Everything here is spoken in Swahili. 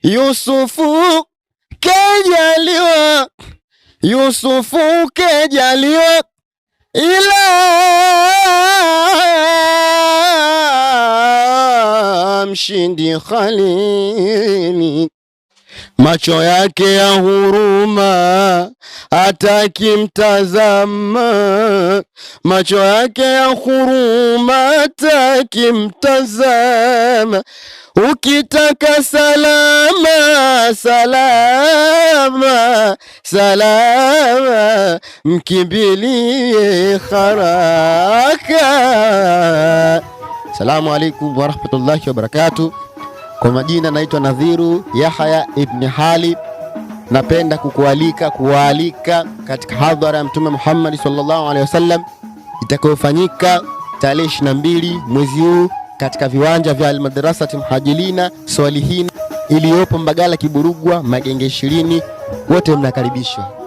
Yusufu kejaliwa, Yusufu kejaliwa, ila mshindi Khalili. Macho yake ya huruma hataki mtazama, macho yake ya huruma hataki mtazama. Ukitaka salama, salama, salama, mkimbilie haraka. Assalamu alaikum warahmatullahi wabarakatuh. Kwa majina naitwa Nadhiru Yahya ibn Halib. Napenda kualika katika hadhara ya Mtume Muhammad sallallahu alaihi wasallam itakayofanyika tarehe 22 mwezi huu katika viwanja vya Almadrasati Muhajilina Swalihin iliyopo Mbagala Kiburugwa Magenge 20. Wote mnakaribishwa.